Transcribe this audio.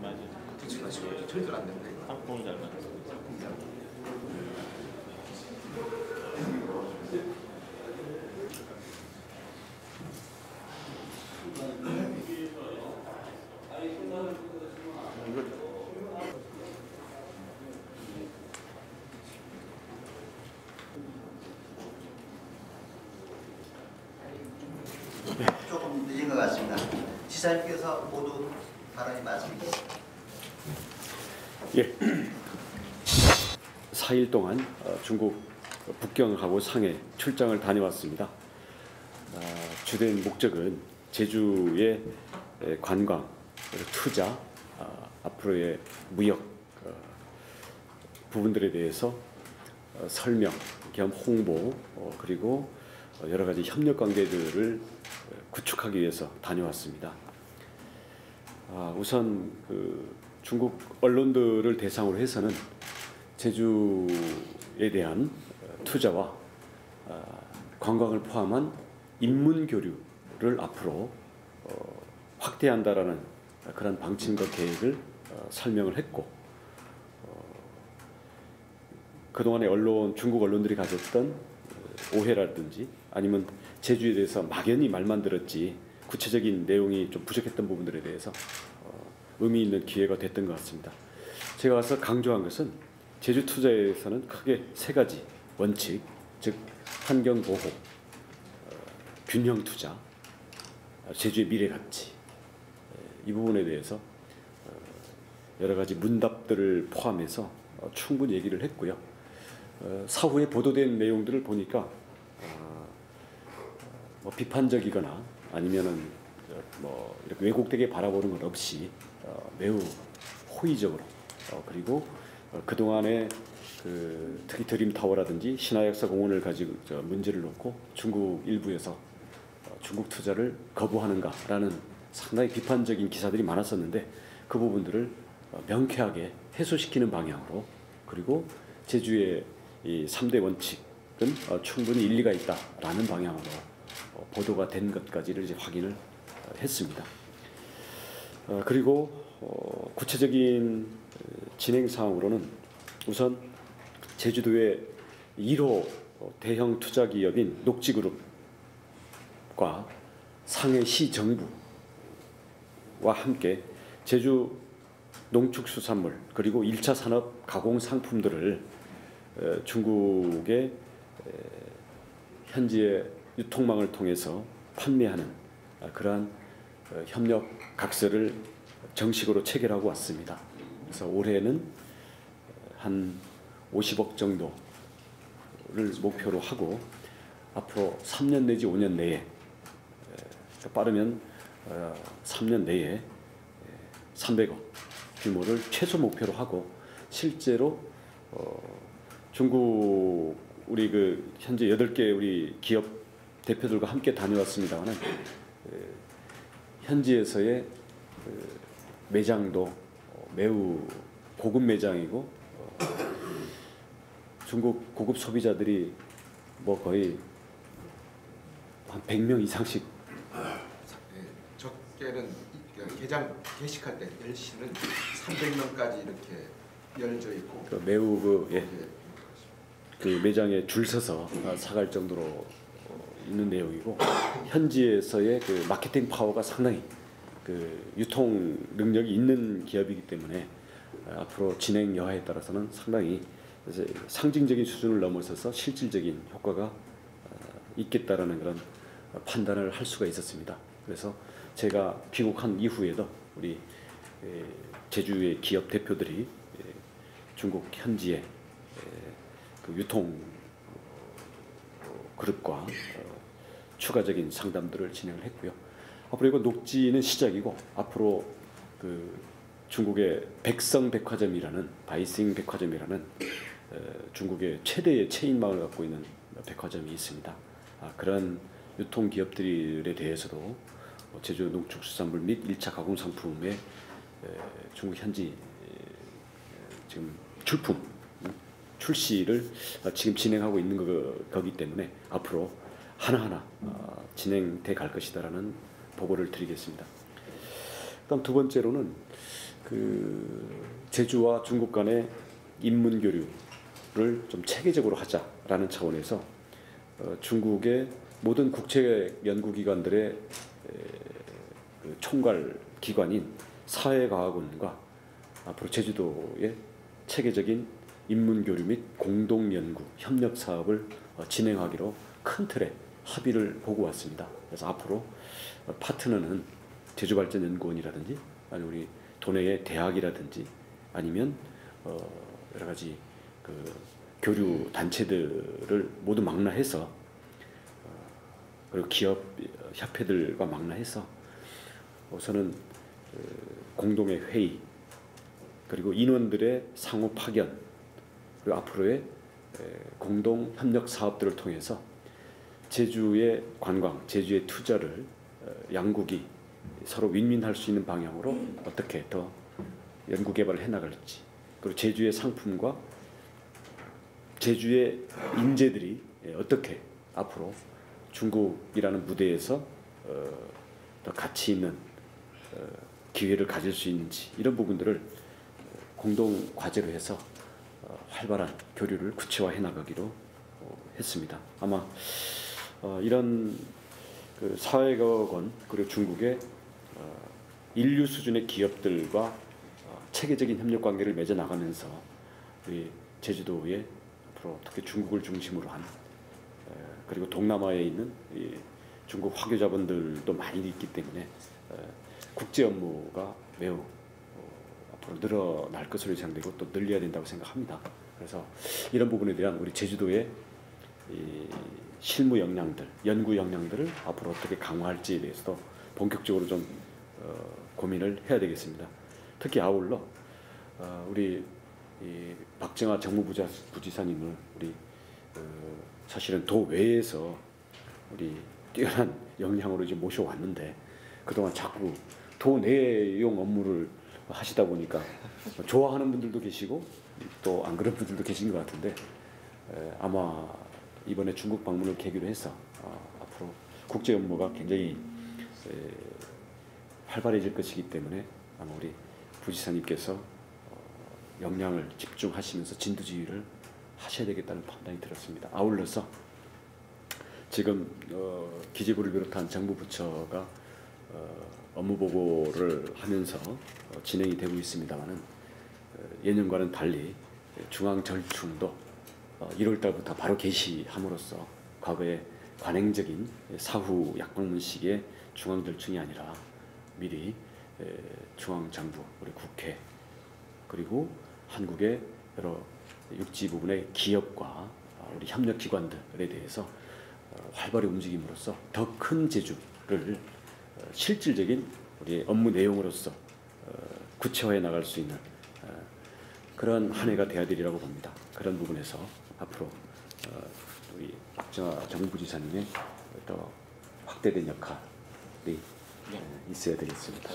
맞아요. 그치. 절대로 안 된다 이거. 상품이 잘 맞았어요. 조금 늦은 것 같습니다. 지사님께서 모두 발언이 맞습니다. 예. 4일 동안 중국 북경하고 상해 출장을 다녀왔습니다. 주된 목적은 제주의 관광, 투자, 앞으로의 무역 부분들에 대해서 설명 겸 홍보 그리고 여러 가지 협력 관계들을 구축하기 위해서 다녀왔습니다. 우선 중국 언론들을 대상으로 해서는 제주에 대한 투자와 관광을 포함한 인문 교류를 앞으로 확대한다라는 그런 방침과 계획을 설명을 했고, 그동안의 중국 언론들이 가졌던 오해라든지 아니면 제주에 대해서 막연히 말만 들었지 구체적인 내용이 좀 부족했던 부분들에 대해서 의미 있는 기회가 됐던 것 같습니다. 제가 와서 강조한 것은 제주 투자에서는 크게 세 가지 원칙, 즉 환경 보호, 균형 투자, 제주의 미래 가치, 이 부분에 대해서 여러 가지 문답들을 포함해서 충분히 얘기를 했고요. 사후에 보도된 내용들을 보니까 뭐 비판적이거나 아니면은 뭐 이렇게 왜곡되게 바라보는 것 없이 매우 호의적으로 그리고 그동안에 특히 드림타워라든지 신화역사공원을 가지고 문제를 놓고 중국 일부에서 중국 투자를 거부하는가라는 상당히 비판적인 기사들이 많았었는데 그 부분들을 명쾌하게 해소시키는 방향으로, 그리고 제주의 이 3대 원칙은 충분히 일리가 있다라는 방향으로 보도가 된 것까지를 이제 확인을 했습니다. 그리고 구체적인 진행 사항으로는 우선 제주도의 1호 대형 투자 기업인 녹지그룹과 상해시 정부와 함께 제주 농축수산물 그리고 1차 산업 가공 상품들을 중국의 현지의 유통망을 통해서 판매하는 그러한 협력 각서를 정식으로 체결하고 왔습니다. 그래서 올해는 한 50억 정도를 목표로 하고 앞으로 3년 내지 5년 내에, 빠르면 3년 내에 300억 규모를 최소 목표로 하고, 실제로 중국 우리 현재 8개 우리 기업 대표들과 함께 다녀왔습니다만 현지에서의 매장도 매우 고급 매장이고 중국 고급 소비자들이 뭐 거의 한 100명 이상씩, 적게는 개장 개식할 때 10시는 300명까지 이렇게 열져 있고 매우 그 매장에 줄 서서 사갈 정도로 있는 내용이고, 현지에서의 그 마케팅 파워가 상당히 유통 능력이 있는 기업이기 때문에 앞으로 진행 여하에 따라서는 상당히 상징적인 수준을 넘어서서 실질적인 효과가 있겠다라는 그런 판단을 할 수가 있었습니다. 그래서 제가 귀국한 이후에도 우리 제주의 기업 대표들이 중국 현지의 그 유통 그룹과 추가적인 상담들을 진행을 했고요. 앞으로 이거 녹지는 시작이고, 앞으로 중국의 백성백화점이라는 바이싱 백화점이라는 중국의 최대의 체인망을 갖고 있는 백화점이 있습니다. 그런 유통 기업들에 대해서도 제주 농축수산물 및 1차 가공상품의 중국 현지 지금 출시를 지금 진행하고 있는 거기 때문에 앞으로 하나하나 진행돼 갈 것이다라는 보고를 드리겠습니다. 그다음 두 번째로는 제주와 중국 간의 인문 교류를 좀 체계적으로 하자라는 차원에서 중국의 모든 국제 연구기관들의 총괄 기관인 사회과학원과 앞으로 제주도의 체계적인 인문교류 및 공동연구, 협력 사업을 진행하기로 큰 틀의 합의를 보고 왔습니다. 그래서 앞으로 파트너는 제주발전연구원이라든지 아니면 우리 도내의 대학이라든지 아니면 여러 가지 교류 단체들을 모두 망라해서 그리고 기업 협회들과 망라해서 우선은 공동의 회의 그리고 인원들의 상호 파견 그리고 앞으로의 공동 협력 사업들을 통해서 제주의 관광, 제주의 투자를 양국이 서로 윈윈할 수 있는 방향으로 어떻게 더 연구 개발을 해나갈지 그리고 제주의 상품과 제주의 인재들이 어떻게 앞으로 중국이라는 무대에서 더 가치 있는 기회를 가질 수 있는지 이런 부분들을 공동 과제로 해서 활발한 교류를 구체화해 나가기로 했습니다. 아마 이런 사회과학원 그리고 중국의 인류 수준의 기업들과 체계적인 협력 관계를 맺어 나가면서 우리 제주도에 앞으로 특히 중국을 중심으로 한 그리고 동남아에 있는 중국 화교 자본들도 많이 있기 때문에 국제 업무가 매우 앞으로 늘어날 것으로 예상되고 또 늘려야 된다고 생각합니다. 그래서 이런 부분에 대한 우리 제주도의 실무 역량들, 연구 역량들을 앞으로 어떻게 강화할지에 대해서도 본격적으로 좀 고민을 해야 되겠습니다. 특히 아울러 우리 박정아 정무부지사님을 우리 사실은 도 외에서 우리 뛰어난 역량으로 이제 모셔왔는데 그동안 자꾸 도 내용 업무를 하시다 보니까 좋아하는 분들도 계시고 또 안 그런 분들도 계신 것 같은데 아마 이번에 중국 방문을 계기로 해서 앞으로 국제 업무가 굉장히 활발해질 것이기 때문에 아마 우리 부지사님께서 역량을 집중하시면서 진두지휘를 하셔야 되겠다는 판단이 들었습니다. 아울러서 지금 기재부를 비롯한 정부 부처가 업무 보고를 하면서 진행이 되고 있습니다만은 예년과는 달리 중앙 절충도 1월 달부터 바로 개시함으로써 과거의 관행적인 사후 약방문식의 중앙 절충이 아니라 미리 중앙 정부, 우리 국회 그리고 한국의 여러 육지 부분의 기업과 우리 협력 기관들에 대해서 활발히 움직임으로써 더 큰 제주를 실질적인 우리 업무 내용으로서 구체화해 나갈 수 있는 그런 한 해가 돼야 되리라고 봅니다. 그런 부분에서 앞으로 우리 박정아 정부지사님의 더 확대된 역할이 있어야 되겠습니다.